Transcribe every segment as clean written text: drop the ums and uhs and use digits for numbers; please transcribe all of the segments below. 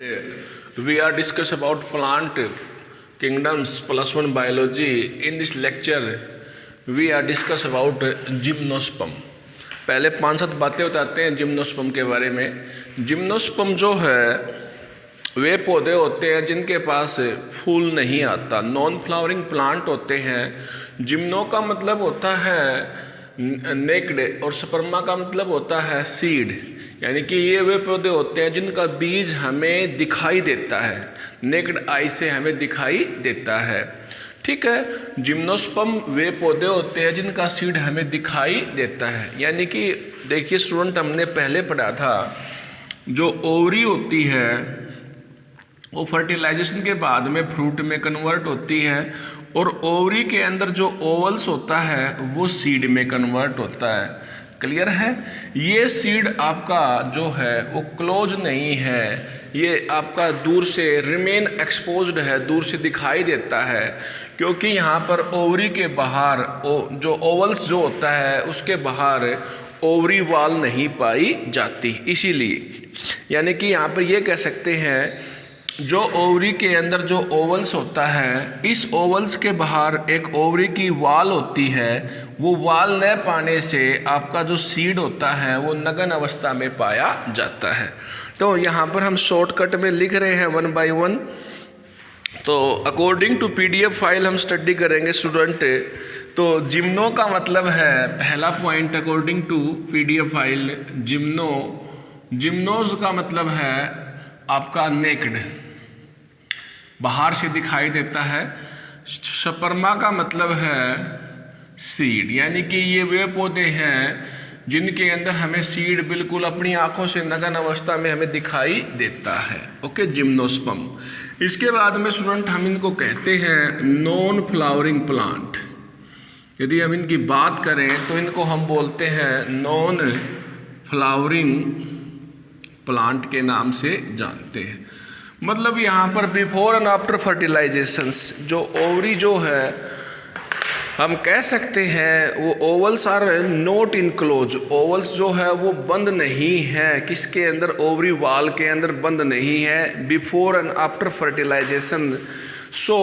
We are discuss about plant kingdoms +1 biology. In this lecture, we are discuss about gymnosperm. पहले 5-7 बातें बताते हैं gymnosperm के बारे में. जिम्नोस्पर्म जो है वे पौधे होते हैं जिनके पास फूल नहीं आता, नॉन फ्लावरिंग प्लांट होते हैं. जिम्नो का मतलब होता है नेक्ड और स्पर्मा का मतलब होता है सीड, यानी कि ये वे पौधे होते हैं जिनका बीज हमें दिखाई देता है, नेक्ड आई से हमें दिखाई देता है. ठीक है, जिम्नोस्पर्म वे पौधे होते हैं जिनका सीड हमें दिखाई देता है. यानी कि देखिए स्टूडेंट, हमने पहले पढ़ा था जो ओवरी होती है वो फर्टिलाइजेशन के बाद में फ्रूट में कन्वर्ट होती है, और ओवरी के अंदर जो ओवल्स होता है वो सीड में कन्वर्ट होता है. क्लियर है? ये सीड आपका जो है वो क्लोज नहीं है, ये आपका दूर से रिमेन एक्सपोज्ड है, दूर से दिखाई देता है, क्योंकि यहाँ पर ओवरी के बाहर जो ओवल्स जो होता है उसके बाहर ओवरी वाल नहीं पाई जाती. इसीलिए यानी कि यहाँ पर ये कह सकते हैं जो ओवरी के अंदर जो ओवल्स होता है, इस ओवल्स के बाहर एक ओवरी की वाल होती है, वो वाल न पाने से आपका जो सीड होता है वो नगन अवस्था में पाया जाता है. तो यहाँ पर हम शॉर्टकट में लिख रहे हैं 1 by 1. तो अकॉर्डिंग टू PDF फाइल हम स्टडी करेंगे स्टूडेंट. तो जिम्नो का मतलब है, पहला point according to PDF file, जिम्नोज का मतलब है आपका नेक्ड, बाहर से दिखाई देता है. स्पर्मा का मतलब है सीड, यानी कि ये वे पौधे हैं जिनके अंदर हमें सीड बिल्कुल अपनी आंखों से नगन अवस्था में हमें दिखाई देता है. Okay, gymnosperm. इसके बाद में स्टूडेंट हम इनको कहते हैं नॉन फ्लावरिंग प्लांट. यदि हम इनकी बात करें तो इनको हम बोलते हैं नॉन फ्लावरिंग प्लांट के नाम से जानते हैं. मतलब यहाँ पर बिफोर एंड आफ्टर फर्टिलाइजेशंस जो ओवरी जो है हम कह सकते हैं वो ovules are not enclose. Ovules जो है वो बंद नहीं है, किसके अंदर? ओवरी वाल के अंदर बंद नहीं है before and after fertilisation. So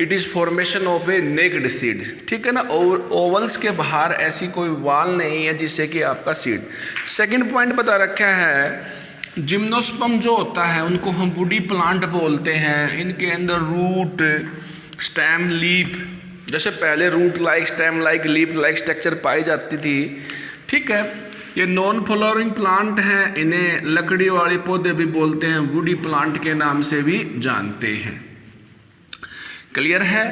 it is formation of a naked seed. ठीक है ना, ओवल्स के बाहर ऐसी कोई वाल नहीं है जिससे कि आपका सीड. सेकंड पॉइंट बता रखा है जिम्नोस्पर्म जो होता है उनको हम वुडी प्लांट बोलते हैं. इनके अंदर रूट, स्टेम, लीफ, जैसे पहले root like, stem like, leaf like structure पाई जाती थी. ठीक है, ये नॉन फ्लावरिंग प्लांट हैं, इन्हें लकड़ी वाले पौधे भी बोलते हैं, वुडी प्लांट के नाम से भी जानते हैं. क्लियर है?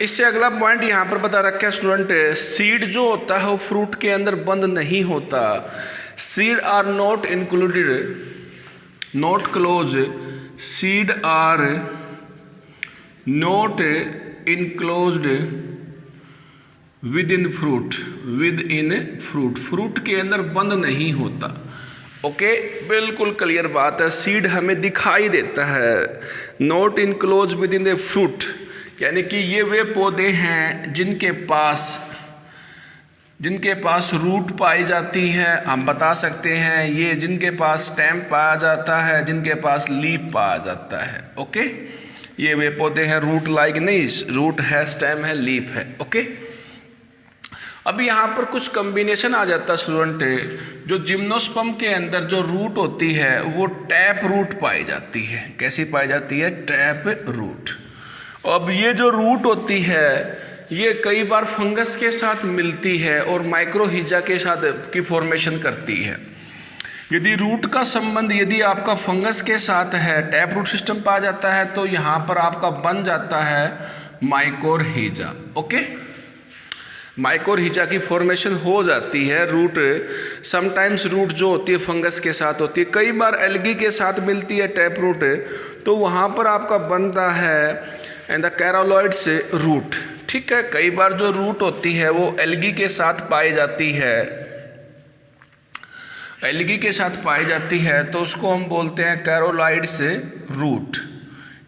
इससे अगला पॉइंट यहाँ पर बता रखा है स्टूडेंट, सीड जो होता है वो फ्रूट के अंदर बंद नहीं होता. Seed are not included, not close. Seed are not enclosed within fruit, within fruit, fruit के अंदर बंद नहीं होता. ओके, बिल्कुल क्लियर बात है. सीड हमें दिखाई देता है, not enclose with in the fruit, यानी कि ये वे पौधे हैं जिनके पास रूट पाई जाती है. हम बता सकते हैं ये जिनके पास स्टेम पाया जाता है, जिनके पास लीफ पाया जाता है. ओके, ये वे पौधे हैं रूट लाइक नहीं, रूट है, स्टेम है, लीफ है. ओके, अब यहाँ पर कुछ कॉम्बिनेशन आ जाता है स्टूडेंट. जो जिम्नोस्पर्म के अंदर जो रूट होती है वो टैप रूट पाई जाती है. कैसी पाई जाती है? Tap root. अब ये जो रूट होती है ये कई बार फंगस के साथ मिलती है और माइक्रोहिजा के साथ की फॉर्मेशन करती है. यदि रूट का संबंध यदि आपका फंगस के साथ है, टैप रूट सिस्टम पाया जाता है, तो यहाँ पर आपका बन जाता है माइक्रोहिजा. ओके, माइक्रोहिजा की फॉर्मेशन हो जाती है. रूट समटाइम्स रूट जो होती है फंगस के साथ होती है, कई बार एल्गी के साथ मिलती है टैप रूट, तो वहाँ पर आपका बनता है एंड द कैरोलॉइड्स रूट. ठीक है, कई बार जो रूट होती है वो एल्गी के साथ पाई जाती है, एल्गी के साथ पाई जाती है, तो उसको हम बोलते हैं कैरोलॉइड्स रूट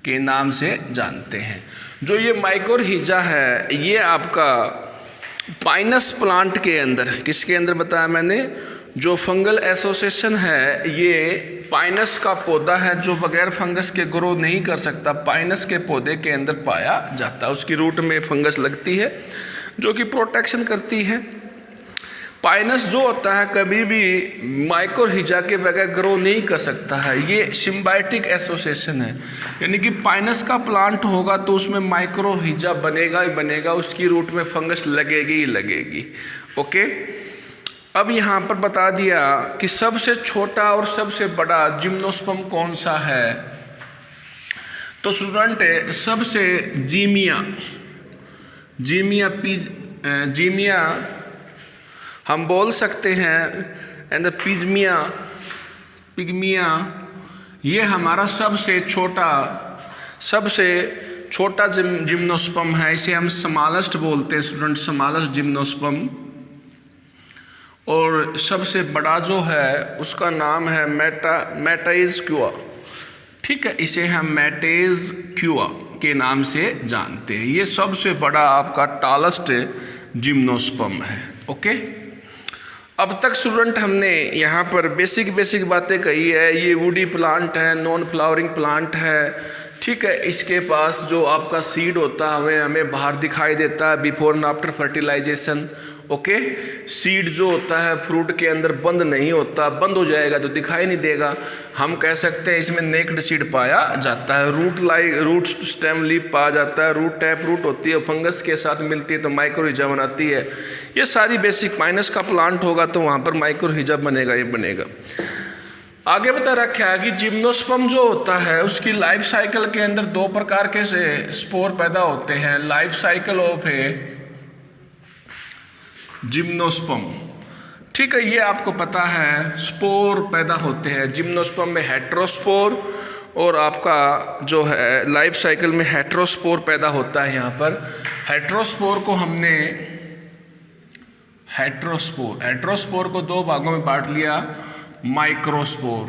के नाम से जानते हैं. जो ये माइक्रोहिजा है ये आपका पाइनस प्लांट के अंदर, किसके अंदर बताया मैंने? जो फंगल एसोसिएशन है ये पाइनस का पौधा है जो बगैर फंगस के ग्रो नहीं कर सकता, पाइनस के पौधे के अंदर पाया जाता है। उसकी रूट में फंगस लगती है जो कि प्रोटेक्शन करती है। पाइनस जो होता है कभी भी माइक्रोहिजा के बगैर ग्रो नहीं कर सकता है, ये सिम्बायोटिक एसोसिएशन है, यानी कि पाइनस का प्लांट होगा तो उसमें माइक्रोहिजा बनेगा ही बनेगा, उसकी रूट में फंगस लगेगी ही लगेगी। ओके, अब यहाँ पर बता दिया कि सबसे छोटा और सबसे बड़ा जिम्नोस्पर्म कौन सा है। तो स्टूडेंट सबसे जीमिया हम बोल सकते हैं, एंड पिग्मिया ये हमारा सबसे छोटा जिम्नोस्पर्म है। इसे हम स्मॉलेस्ट बोलते हैं स्टूडेंट, स्मॉलेस्ट जिम्नोस्पर्म। और सबसे बड़ा जो है उसका नाम है मेटाइज़क्यूआ। ठीक है, इसे हम मेटाइज़क्यूआ के नाम से जानते हैं। ये सबसे बड़ा आपका टॉलेस्ट जिम्नोस्पर्म है। ओके, अब तक स्टूडेंट हमने यहाँ पर बेसिक बातें कही है। ये वुडी प्लांट है, नॉन फ्लावरिंग प्लांट है। ठीक है, इसके पास जो आपका सीड होता है हमें बाहर दिखाई देता है before and after fertilisation. Okay, seed जो होता है फ्रूट के अंदर बंद नहीं होता, बंद हो जाएगा तो दिखाई नहीं देगा। हम कह सकते हैं इसमें नेक्ड सीड पाया जाता है, रूट स्टेम लीफ पाया जाता है, रूट टैप रूट होती है, फंगस के साथ मिलती है तो माइक्रोहिजा बनाती है। ये सारी बेसिक, पाइनस का प्लांट होगा तो वहाँ पर माइक्रोहिजा बनेगा ही बनेगा। आगे बता रखा है कि जिम्नोस्पर्म जो होता है उसकी लाइफ साइकिल के अंदर दो प्रकार के से स्पोर पैदा होते हैं। Life cycle of A gymnosperm, ठीक है, ये आपको पता है। स्पोर पैदा होते हैं जिम्नोस्पर्म में, हेटेरोस्पोर, और आपका जो है लाइफ साइकिल में हेटेरोस्पोर पैदा होता है। यहाँ पर हेटेरोस्पोर को हमने हेटेरोस्पोर को दो भागों में बांट लिया। माइक्रोस्पोर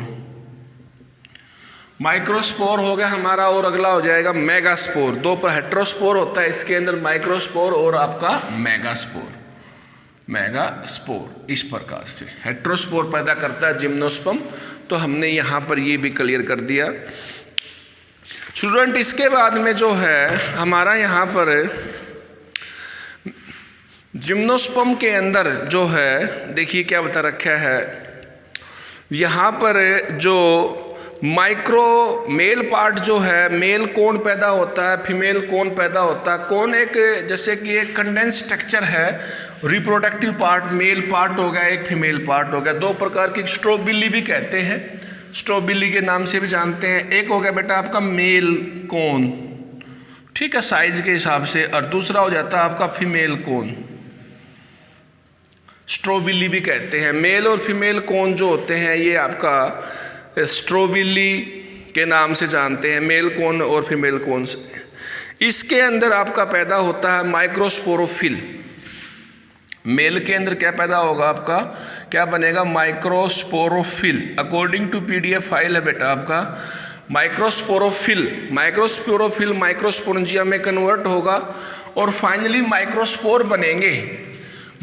हो गया हमारा, और अगला हो जाएगा मेगास्पोर। दो पर हेटेरोस्पोर होता है, इसके अंदर माइक्रोस्पोर और आपका मेगास्पोर। इस प्रकार से हेटेरोस्पोर पैदा करता है जिम्नोस्पर्म। तो हमने यहाँ पर ये भी क्लियर कर दिया स्टूडेंट। इसके बाद में जो है हमारा यहाँ पर जिम्नोस्पर्म के अंदर जो है देखिए क्या बता रखा है यहाँ पर, जो मेल पार्ट जो है, मेल कौन पैदा होता है, फीमेल कौन पैदा होता है। कौन एक जैसे कि एक कंडेंस स्ट्रक्चर है, रिप्रोडक्टिव पार्ट मेल पार्ट हो गया, एक फीमेल पार्ट हो गया। दो प्रकार की स्ट्रोबिली भी कहते हैं, स्ट्रोबिली के नाम से भी जानते हैं। एक हो गया बेटा आपका मेल कौन, ठीक है, साइज के हिसाब से, और दूसरा हो जाता है आपका फीमेल कौन, स्ट्रोबिली भी कहते हैं। मेल और फीमेल कौन जो होते हैं ये आपका स्ट्रोबिली के नाम से जानते हैं, मेल कौन और फीमेल कौन से। इसके अंदर आपका पैदा होता है माइक्रोस्पोरोफिल। मेल के अंदर क्या पैदा होगा आपका, क्या बनेगा, microsporophyll. According to PDF file है बेटा आपका माइक्रोस्पोरोफिल माइक्रोस्पोरेंजिया में कन्वर्ट होगा और फाइनली माइक्रोस्पोर बनेंगे।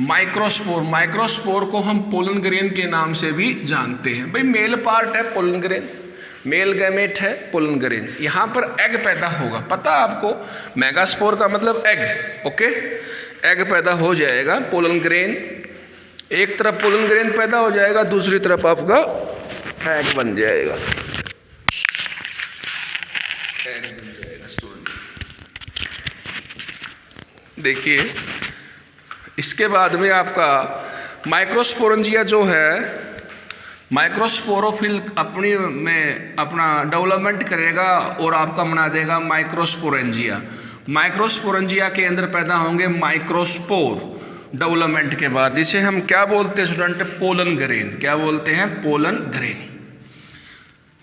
माइक्रोस्पोर को हम पोलन ग्रेन के नाम से भी जानते हैं। भाई मेल पार्ट है पोलन ग्रेन, मेल गैमेट है पोलन ग्रेन। यहाँ पर एग पैदा होगा, पता आपको, मेगास्पोर का मतलब एग। ओके, एग पैदा हो जाएगा, पोलन ग्रेन, एक तरफ पोलन ग्रेन पैदा हो जाएगा, दूसरी तरफ आपका एग बन जाएगा। देखिए इसके बाद में आपका माइक्रोस्पोरेंजिया जो है, माइक्रोस्पोरोफिल अपना डेवलपमेंट करेगा और आपका बना देगा माइक्रोस्पोरेंजिया। माइक्रोस्पोरेंजिया के अंदर पैदा होंगे माइक्रोस्पोर डेवलपमेंट के बाद, जिसे हम क्या बोलते हैं स्टूडेंट, पोलन ग्रेन। क्या बोलते हैं, पोलन ग्रेन।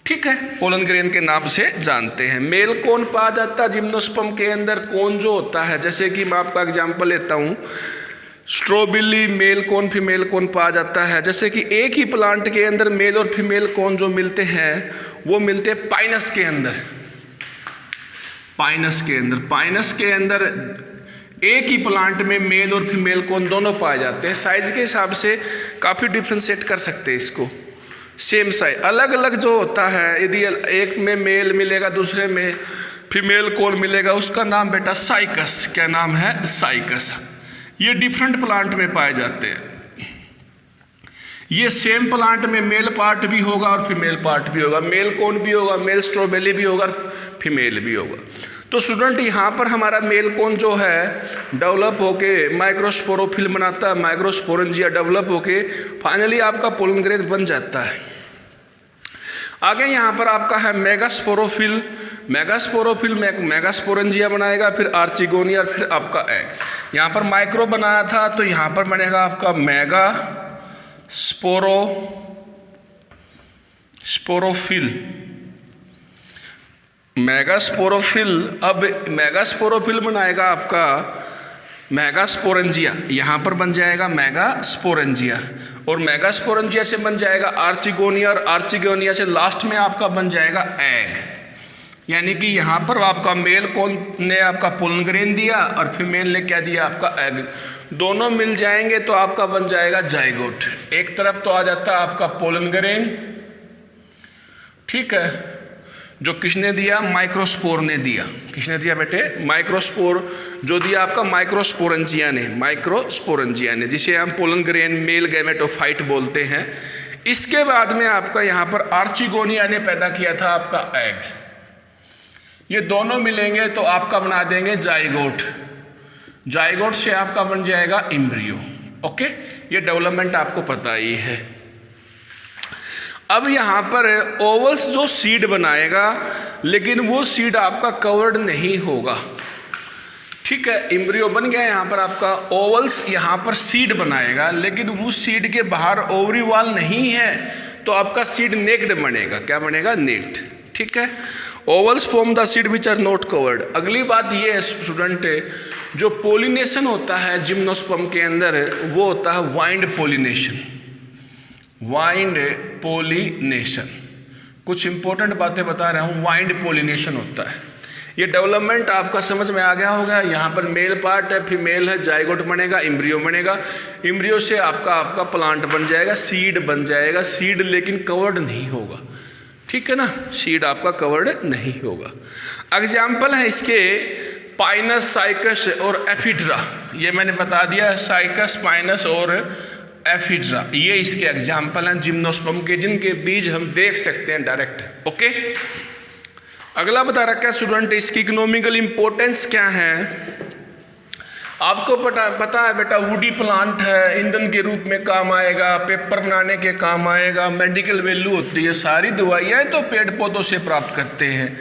ठीक है, पोलन ग्रेन के नाम से जानते हैं। मेल कौन पाया जाता है जिम्नोस्पर्म के अंदर, कौन जो होता है, जैसे कि मैं आपका एग्जांपल लेता हूँ, स्ट्रोबिली मेल कौन फीमेल कौन पाया जाता है। जैसे कि एक ही प्लांट के अंदर मेल और फीमेल कौन जो मिलते हैं वो मिलते हैं पाइनस के अंदर। पाइनस के अंदर एक ही प्लांट में मेल और फीमेल कोन दोनों पाए जाते हैं। साइज के हिसाब से काफ़ी डिफ्रेंशिएट कर सकते हैं इसको। सेम साइज अलग अलग जो होता है, यदि एक में मेल मिलेगा दूसरे में फीमेल कोन मिलेगा, उसका नाम बेटा साइकस। क्या नाम है? साइकस। ये डिफरेंट प्लांट में पाए जाते हैं। ये सेम प्लांट में मेल पार्ट भी होगा और फीमेल पार्ट भी होगा, मेल कोन भी होगा, मेल स्ट्रॉबेरी भी होगा, फीमेल भी होगा। तो स्टूडेंट यहाँ पर हमारा मेल कोन जो है डेवलप होके माइक्रोस्पोरोफिल बनाता है, माइक्रोस्पोरेंजिया डेवलप होके फाइनली आपका पोलन ग्रेन बन जाता है। आगे यहाँ पर आपका है मेगास्पोरोफिल। मेगास्पोरोफिल मेगास्पोरेंजिया बनाएगा, फिर आर्चिगोनिया, फिर आपका एग। यहाँ पर माइक्रो बनाया था तो यहाँ पर बनेगा आपका मेगा स्पोरोफिल। मेगास्पोरोफिल। अब मेगास्पोरोफिल बनाएगा आपका मेगास्पोरेंजिया, यहाँ पर बन जाएगा मेगास्पोरेंजिया, और मेगास्पोरेंजिया से बन जाएगा आर्चिगोनिया, और आर्चिगोनिया से लास्ट में आपका बन जाएगा एग। यानी कि यहाँ पर आपका मेल कोन ने आपका पोलन ग्रेन दिया और फीमेल ने क्या दिया? आपका एग। दोनों मिल जाएंगे तो आपका बन जाएगा जाइगोट। एक तरफ तो आ जाता है आपका पोलन ग्रेन, ठीक है, जो किसने दिया? माइक्रोस्पोर ने दिया। किसने दिया बेटे? माइक्रोस्पोर जो दिया आपका माइक्रोस्पोरेंजिया ने, माइक्रोस्पोरेंजिया ने, जिसे हम पोलन ग्रेन मेल गैमेटोफाइट बोलते हैं। इसके बाद में आपका यहाँ पर आर्चिगोनिया ने पैदा किया था आपका एग। ये दोनों मिलेंगे तो आपका बना देंगे जाइगोट। जाइगोट से आपका बन जाएगा एम्ब्रियो। ओके, ये डेवलपमेंट आपको पता ही है। अब यहाँ पर ओवल्स जो सीड बनाएगा, लेकिन वो सीड आपका कवर्ड नहीं होगा, ठीक है। एम्ब्रियो बन गया यहाँ पर आपका, ओवल्स यहाँ पर सीड बनाएगा, लेकिन उस सीड के बाहर ओवरी वॉल नहीं है, तो आपका सीड नेक्ड बनेगा। क्या बनेगा? नेक्ड, ठीक है। Ovules form the seed which are not covered. अगली बात ये है स्टूडेंट, जो पोलिनेशन होता है जिम्नोस्पर्म के अंदर, वो होता है वाइंड पोलिनेशन। वाइंड पोलिनेशन, कुछ इंपॉर्टेंट बातें बता रहा हूँ। वाइंड पोलिनेशन होता है, ये डेवलपमेंट आपका समझ में आ गया होगा। यहाँ पर मेल पार्ट है, फीमेल है, जाइगोट बनेगा, एम्ब्रियो बनेगा। एम्ब्रियो से आपका प्लांट बन जाएगा, सीड बन जाएगा। सीड लेकिन कवर्ड नहीं होगा, ठीक है ना, सीड आपका कवर्ड नहीं होगा। एग्जाम्पल है इसके पाइनस, साइकस और एफिड्रा। ये मैंने बता दिया, साइकस, पाइनस और एफिड्रा, ये इसके एग्जाम्पल हैं जिम्नोस्पर्म के, जिनके बीज हम देख सकते हैं डायरेक्ट। ओके, अगला बता रखा है स्टूडेंट, इसकी इकोनॉमिकल इंपॉर्टेंस क्या है। आपको पता है बेटा, वुडी प्लांट है, ईंधन के रूप में काम आएगा, पेपर बनाने के काम आएगा, मेडिकल वैल्यू होती है। सारी दवाइयाँ तो पेड़ पौधों से प्राप्त करते हैं,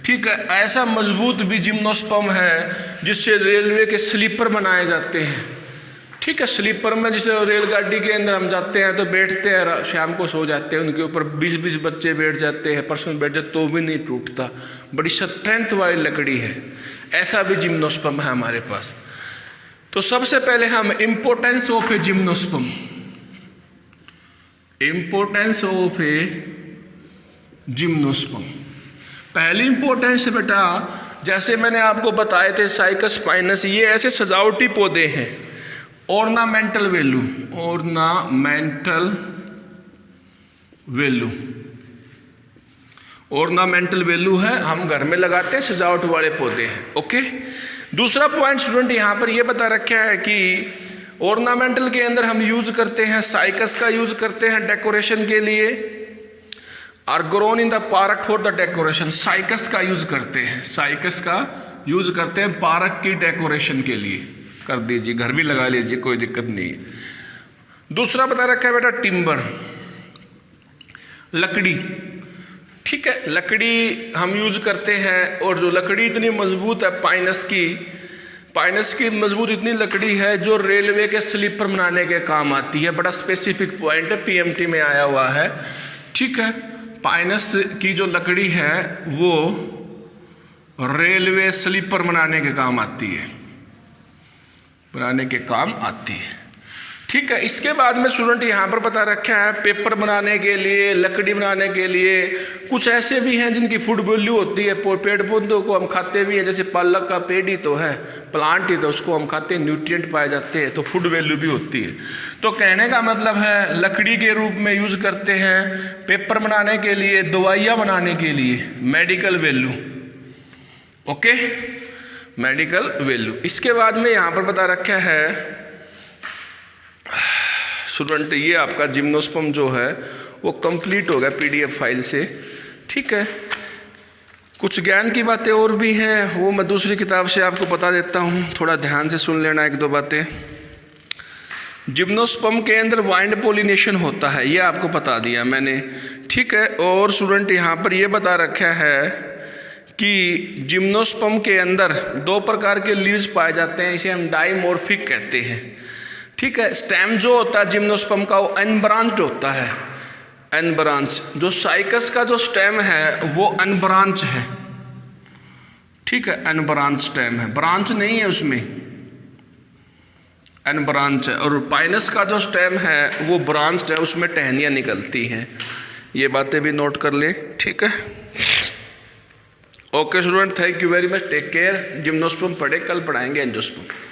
ठीक है। ऐसा मजबूत भी जिम्नोस्पर्म है जिससे रेलवे के स्लीपर बनाए जाते हैं, ठीक है। स्लीपर में जैसे रेलगाड़ी के अंदर हम जाते हैं तो बैठते हैं, शाम को सो जाते हैं, उनके ऊपर 20-20 बच्चे बैठ जाते हैं, पर्सन बैठ जाते तो भी नहीं टूटता, बड़ी स्ट्रेंथ वाली लकड़ी है। ऐसा भी जिम्नोस्पर्म है हमारे पास। तो सबसे पहले हम importance of A gymnosperm, importance of A gymnosperm. पहली इंपॉर्टेंस बेटा, जैसे मैंने आपको बताए थे साइकस, पाइनस, ये ऐसे सजावटी पौधे हैं। Ornamental value, ornamental value, ornamental value है, हम घर में लगाते हैं, सजावट वाले पौधे हैं। ओके, दूसरा पॉइंट स्टूडेंट यहाँ पर ये बता रखा है कि ऑर्नामेंटल के अंदर हम यूज करते हैं साइकस का यूज करते हैं डेकोरेशन के लिए, और grown in the park for the decoration. Cycas का यूज करते हैं, साइकस का यूज करते हैं पार्क की डेकोरेशन के लिए। कर दीजिए, घर भी लगा लीजिए, कोई दिक्कत नहीं है। दूसरा बता रखा है बेटा टिम्बर, लकड़ी, ठीक है। लकड़ी हम यूज करते हैं, और जो लकड़ी इतनी मजबूत है पाइनस की मजबूत इतनी लकड़ी है जो रेलवे के स्लीपर बनाने के काम आती है। बड़ा स्पेसिफिक पॉइंट है, पीएमटी में आया हुआ है, ठीक है। पाइनस की जो लकड़ी है वो रेलवे स्लीपर बनाने के काम आती है, ठीक है। इसके बाद में स्टूडेंट यहाँ पर बता रखा है पेपर बनाने के लिए, लकड़ी बनाने के लिए कुछ ऐसे भी हैं जिनकी फूड वैल्यू होती है। पेड़ पौधों को हम खाते भी हैं, जैसे पालक का पेड़ ही तो है, प्लांट ही तो, उसको हम खाते हैं, न्यूट्रिएंट पाए जाते हैं, तो फूड वैल्यू भी होती है। तो कहने का मतलब है लकड़ी के रूप में यूज करते हैं, पेपर बनाने के लिए, दवाइयाँ बनाने के लिए, medical value. Okay, medical value. इसके बाद में यहाँ पर बता रखा है स्टूडेंट, ये आपका जिम्नोस्पर्म जो है वो कंप्लीट हो गया पीडीएफ फाइल से। ठीक है, कुछ ज्ञान की बातें और भी हैं, वो मैं दूसरी किताब से आपको बता देता हूँ, थोड़ा ध्यान से सुन लेना एक दो बातें। जिम्नोस्पर्म के अंदर वाइंड पोलिनेशन होता है, ये आपको बता दिया मैंने। ठीक है, और स्टूडेंट यहाँ पर ये बता रखा है कि जिम्नोस्पर्म के अंदर 2 प्रकार के लीव्स पाए जाते हैं, इसे हम डाइमॉर्फिक कहते हैं। ठीक है, स्टेम जो होता है जिम्नोस्पर्म का वो अनब्रांच्ड होता है, अनब्रांच। जो साइकस का जो स्टेम है वो अनब्रांच है। ठीक है, अनब्रांच स्टेम है, ब्रांच नहीं है उसमें, अनब्रांच है। और पाइनस का जो स्टेम है वो ब्रांच्ड है, उसमें टहनियाँ निकलती हैं। ये बातें भी नोट कर ले। ठीक है, okay student, thank you very much, take care. Gymnosperm पढ़े, कल पढ़ाएंगे एंजियोस्पर्म।